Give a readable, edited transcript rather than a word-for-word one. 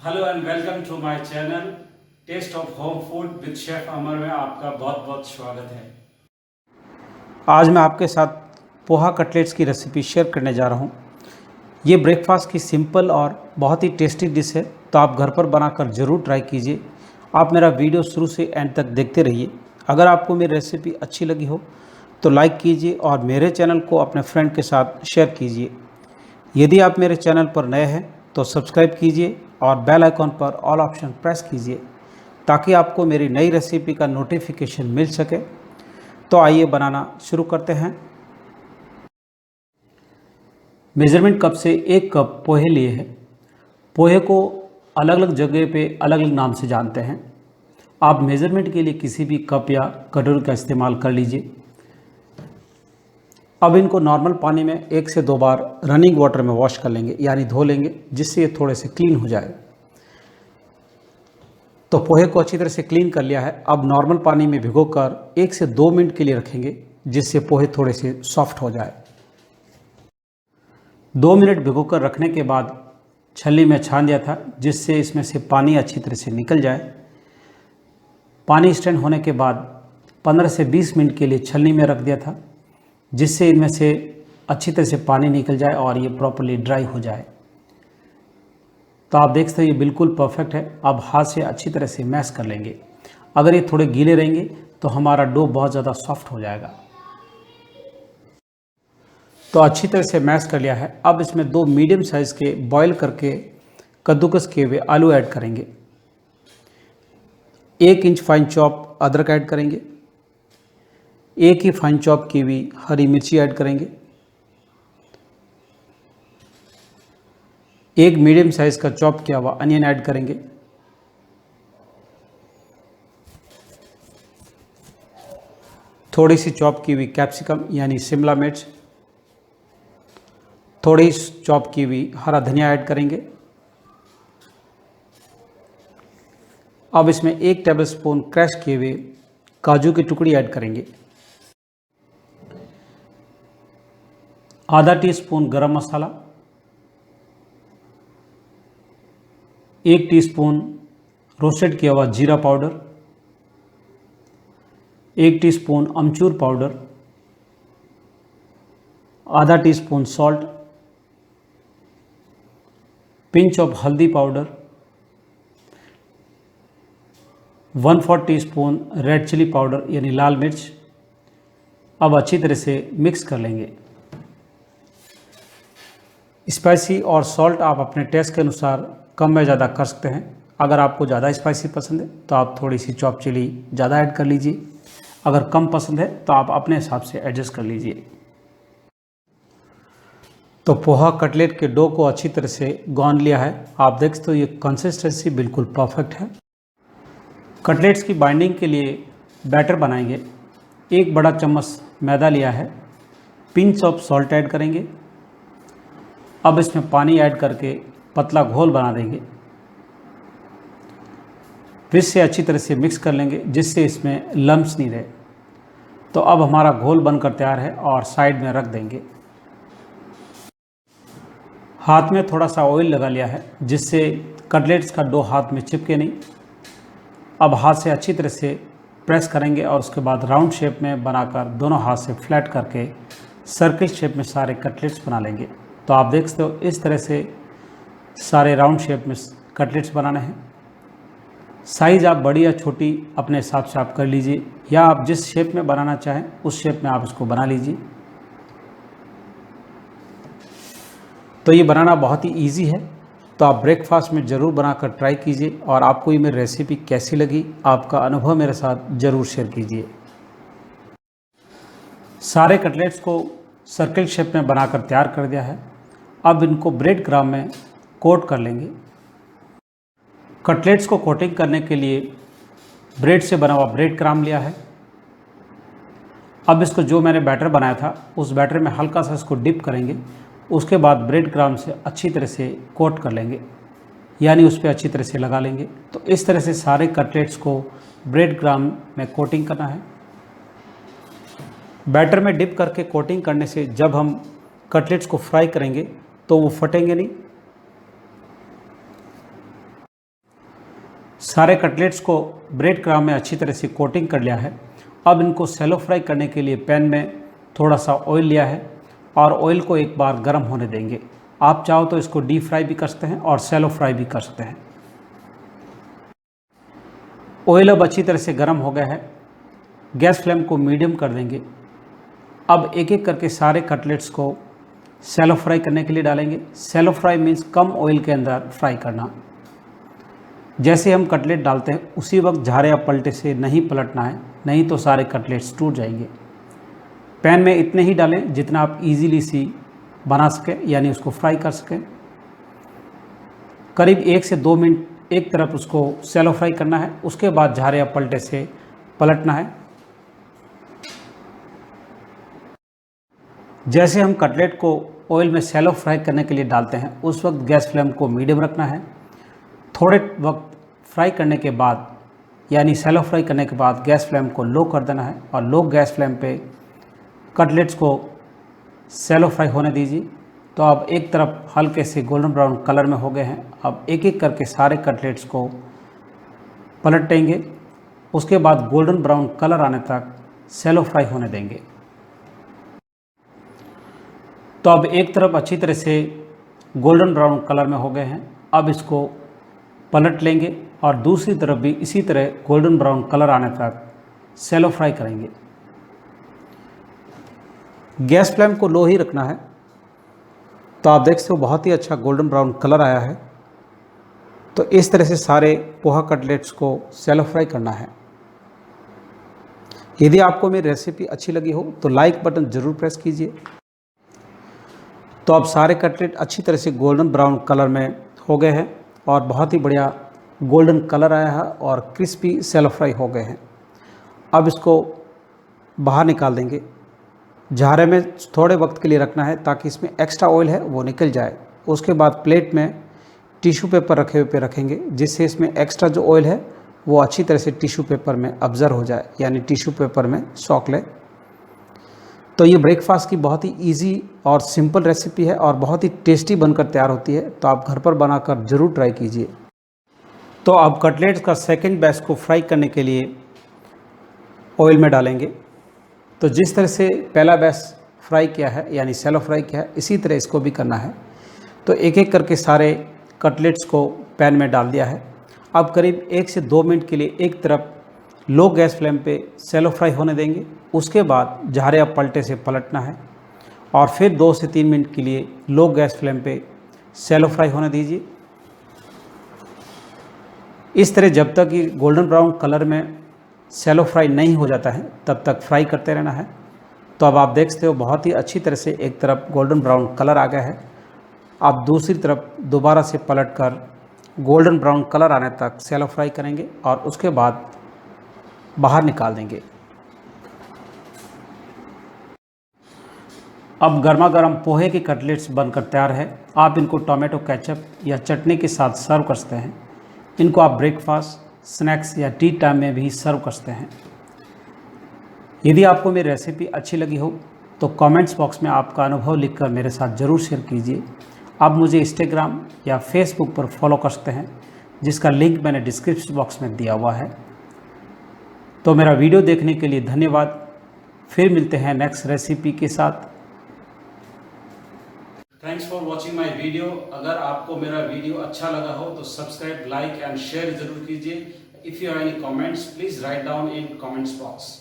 Hello and welcome to my channel taste of home food with chef Amar में आपका बहुत बहुत स्वागत है। आज मैं आपके साथ पोहा कटलेट्स की रेसिपी शेयर करने जा रहा हूँ। ये ब्रेकफास्ट की सिंपल और बहुत ही टेस्टी डिश है, तो आप घर पर बनाकर ज़रूर ट्राई कीजिए। आप मेरा वीडियो शुरू से एंड तक देखते रहिए। अगर आपको मेरी रेसिपी अच्छी लगी हो तो लाइक कीजिए और मेरे चैनल को अपने फ्रेंड के साथ शेयर कीजिए। यदि आप मेरे चैनल पर नए हैं तो सब्सक्राइब कीजिए और बेल आइकॉन पर ऑल ऑप्शन प्रेस कीजिए ताकि आपको मेरी नई रेसिपी का नोटिफिकेशन मिल सके। तो आइए बनाना शुरू करते हैं। मेज़रमेंट कप से 1 कप पोहे लिए हैं। पोहे को अलग अलग जगह पे अलग अलग नाम से जानते हैं। आप मेज़रमेंट के लिए किसी भी कप या कटोरी का इस्तेमाल कर लीजिए। अब इनको नॉर्मल पानी में 1 से 2 बार रनिंग वाटर में वॉश कर लेंगे, यानी धो लेंगे, जिससे ये थोड़े से क्लीन हो जाए। तो पोहे को अच्छी तरह से क्लीन कर लिया है। अब नॉर्मल पानी में भिगोकर 1 से 2 मिनट के लिए रखेंगे, जिससे पोहे थोड़े से सॉफ्ट हो जाए। 2 मिनट भिगोकर रखने के बाद छलनी में छान दिया था, जिससे इसमें से पानी अच्छी तरह से निकल जाए। पानी स्ट्रेन होने के बाद 15 से 20 मिनट के लिए छलनी में रख दिया था, जिससे इनमें से अच्छी तरह से पानी निकल जाए और ये प्रॉपर्ली ड्राई हो जाए। तो आप देख सकते हैं ये बिल्कुल परफेक्ट है। अब हाथ से अच्छी तरह से मैश कर लेंगे। अगर ये थोड़े गीले रहेंगे तो हमारा डो बहुत ज़्यादा सॉफ्ट हो जाएगा। तो अच्छी तरह से मैश कर लिया है। अब इसमें 2 मीडियम साइज़ के बॉईल करके कद्दूकस किए हुए आलू ऐड करेंगे। 1 इंच फाइन चॉप अदरक ऐड करेंगे। 1 ही फाइन चॉप की हुई हरी मिर्ची ऐड करेंगे। 1 मीडियम साइज़ का चॉप किया हुआ अनियन ऐड करेंगे। थोड़ी सी चॉप की हुई कैप्सिकम यानी शिमला मिर्च, थोड़ी चॉप की हुई हरा धनिया ऐड करेंगे। अब इसमें 1 टेबलस्पून क्रश किए हुए काजू की टुकड़ी ऐड करेंगे। आधा टीस्पून गरम मसाला, 1 टीस्पून रोस्टेड किया हुआ जीरा पाउडर, 1 टीस्पून अमचूर पाउडर, आधा टीस्पून सॉल्ट, पिंच ऑफ हल्दी powder, 1/4 teaspoon red chilli powder यानी लाल मिर्च। अब अच्छी तरह से मिक्स कर लेंगे। स्पाइसी और सॉल्ट आप अपने टेस्ट के अनुसार कम या ज़्यादा कर सकते हैं। अगर आपको ज़्यादा स्पाइसी पसंद है तो आप थोड़ी सी चॉप चिली ज़्यादा ऐड कर लीजिए। अगर कम पसंद है तो आप अपने हिसाब से एडजस्ट कर लीजिए। तो पोहा कटलेट के डो को अच्छी तरह से गूंद लिया है। आप देख सकते हो ये कंसिस्टेंसी बिल्कुल परफेक्ट है। कटलेट्स की बाइंडिंग के लिए बैटर बनाएंगे। 1 बड़ा चम्मच मैदा लिया है। पिंच ऑफ सॉल्ट ऐड करेंगे। अब इसमें पानी ऐड करके पतला घोल बना देंगे। फिर से अच्छी तरह से मिक्स कर लेंगे, जिससे इसमें लम्प्स नहीं रहे। तो अब हमारा घोल बनकर तैयार है और साइड में रख देंगे। हाथ में थोड़ा सा ऑयल लगा लिया है, जिससे कटलेट्स का डो हाथ में चिपके नहीं। अब हाथ से अच्छी तरह से प्रेस करेंगे और उसके बाद राउंड शेप में बनाकर दोनों हाथ से फ्लैट करके सर्किल शेप में सारे कटलेट्स बना लेंगे। तो आप देख सकते हो इस तरह से सारे राउंड शेप में कटलेट्स बनाने हैं। साइज़ आप बड़ी या छोटी अपने हिसाब से आप कर लीजिए, या आप जिस शेप में बनाना चाहें उस शेप में आप इसको बना लीजिए। तो ये बनाना बहुत ही इजी है। तो आप ब्रेकफास्ट में ज़रूर बनाकर ट्राई कीजिए। और आपको ये मेरी रेसिपी कैसी लगी, आपका अनुभव मेरे साथ ज़रूर शेयर कीजिए। सारे कटलेट्स को सर्किल शेप में बनाकर तैयार कर दिया है। अब इनको ब्रेड क्रम्ब में कोट कर लेंगे। कटलेट्स को कोटिंग करने के लिए ब्रेड से बना हुआ ब्रेड क्रम्ब लिया है। अब इसको जो मैंने बैटर बनाया था उस बैटर में हल्का सा इसको डिप करेंगे। उसके बाद ब्रेड क्रम्ब से अच्छी तरह से कोट कर लेंगे, यानी उस पर अच्छी तरह से लगा लेंगे। तो इस तरह से सारे कटलेट्स को ब्रेड क्रम्ब में कोटिंग करना है। बैटर में डिप करके कोटिंग करने से जब हम कटलेट्स को फ्राई करेंगे तो वो फटेंगे नहीं। सारे कटलेट्स को ब्रेड क्रम्ब में अच्छी तरह से कोटिंग कर लिया है। अब इनको शैलो फ्राई करने के लिए पैन में थोड़ा सा ऑयल लिया है और ऑयल को एक बार गर्म होने देंगे। आप चाहो तो इसको डीप फ्राई भी कर सकते हैं और शैलो फ्राई भी कर सकते हैं। ऑयल अब अच्छी तरह से गर्म हो गया है। गैस फ्लेम को मीडियम कर देंगे। अब एक एक करके सारे कटलेट्स को शैलो फ्राई करने के लिए डालेंगे। शैलो फ्राई मीन्स कम ऑयल के अंदर फ्राई करना। जैसे हम कटलेट डालते हैं उसी वक्त झारे या पलटे से नहीं पलटना है, नहीं तो सारे कटलेट्स टूट जाएंगे। पैन में इतने ही डालें जितना आप इजीली सी बना सकें, यानी उसको फ्राई कर सकें। करीब 1 से 2 मिनट एक तरफ उसको शैलो फ्राई करना है, उसके बाद झारे या पलटे से पलटना है। जैसे हम कटलेट को ऑयल में शैलो फ्राई करने के लिए डालते हैं उस वक्त गैस फ्लेम को मीडियम रखना है। थोड़े वक्त फ्राई करने के बाद, यानी शैलो फ्राई करने के बाद गैस फ्लेम को लो कर देना है और लो गैस फ्लेम पे कटलेट्स को शैलो फ्राई होने दीजिए। तो अब एक तरफ हल्के से गोल्डन ब्राउन कलर में हो गए हैं। अब एक एक करके सारे कटलेट्स को पलटेंगे, उसके बाद गोल्डन ब्राउन कलर आने तक शैलो फ्राई होने देंगे। तो अब एक तरफ अच्छी तरह से गोल्डन ब्राउन कलर में हो गए हैं। अब इसको पलट लेंगे और दूसरी तरफ भी इसी तरह गोल्डन ब्राउन कलर आने तक शैलो फ्राई करेंगे। गैस फ्लेम को लो ही रखना है। तो आप देख सकते हो बहुत ही अच्छा गोल्डन ब्राउन कलर आया है। तो इस तरह से सारे पोहा कटलेट्स को शैलो फ्राई करना है। यदि आपको मेरी रेसिपी अच्छी लगी हो तो लाइक बटन ज़रूर प्रेस कीजिए। तो अब सारे कटलेट अच्छी तरह से गोल्डन ब्राउन कलर में हो गए हैं और बहुत ही बढ़िया गोल्डन कलर आया है और क्रिस्पी शैलो फ्राई हो गए हैं। अब इसको बाहर निकाल देंगे। झारे में थोड़े वक्त के लिए रखना है ताकि इसमें एक्स्ट्रा ऑयल है वो निकल जाए। उसके बाद प्लेट में टिश्यू पेपर रखे हुए पे रखेंगे, जिससे इसमें एक्स्ट्रा जो ऑयल है वो अच्छी तरह से टिश्यू पेपर में ऑब्जर्व हो जाए, यानी टिश्यू पेपर में सोख ले। तो ये ब्रेकफास्ट की बहुत ही इजी और सिंपल रेसिपी है और बहुत ही टेस्टी बनकर तैयार होती है। तो आप घर पर बनाकर ज़रूर ट्राई कीजिए। तो अब कटलेट्स का सेकंड बैच को फ्राई करने के लिए ऑयल में डालेंगे। तो जिस तरह से पहला बैच फ्राई किया है, यानी शैलो फ्राई किया है, इसी तरह इसको भी करना है। तो एक एक करके सारे कटलेट्स को पैन में डाल दिया है। अब करीब 1 से 2 मिनट के लिए एक तरफ लो गैस फ्लेम पे शैलो फ्राई होने देंगे। उसके बाद झारे या पलटे से पलटना है और फिर 2 से 3 मिनट के लिए लो गैस फ्लेम पे शैलो फ्राई होने दीजिए। इस तरह जब तक ये गोल्डन ब्राउन कलर में शैलो फ्राई नहीं हो जाता है तब तक फ्राई करते रहना है। तो अब आप देख सकते हो बहुत ही अच्छी तरह से एक तरफ गोल्डन ब्राउन कलर आ गया है। आप दूसरी तरफ दोबारा से पलटकर गोल्डन ब्राउन कलर आने तक शैलो फ्राई करेंगे और उसके बाद बाहर निकाल देंगे। अब गर्मा गर्म पोहे के कटलेट्स बनकर तैयार है। आप इनको टोमेटो केचप या चटनी के साथ सर्व कर सकते हैं। इनको आप ब्रेकफास्ट, स्नैक्स या टी टाइम में भी सर्व कर सकते हैं। यदि आपको मेरी रेसिपी अच्छी लगी हो तो कमेंट्स बॉक्स में आपका अनुभव लिखकर मेरे साथ ज़रूर शेयर कीजिए। आप मुझे इंस्टाग्राम या फेसबुक पर फॉलो कर सकते हैं, जिसका लिंक मैंने डिस्क्रिप्शन बॉक्स में दिया हुआ है। तो मेरा वीडियो देखने के लिए धन्यवाद। फिर मिलते हैं नेक्स्ट रेसिपी के साथ। Thanks for watching my video. अगर आपको मेरा वीडियो अच्छा लगा हो तो सब्सक्राइब, लाइक एंड शेयर जरूर कीजिए। If you have any comments please write down in comments box.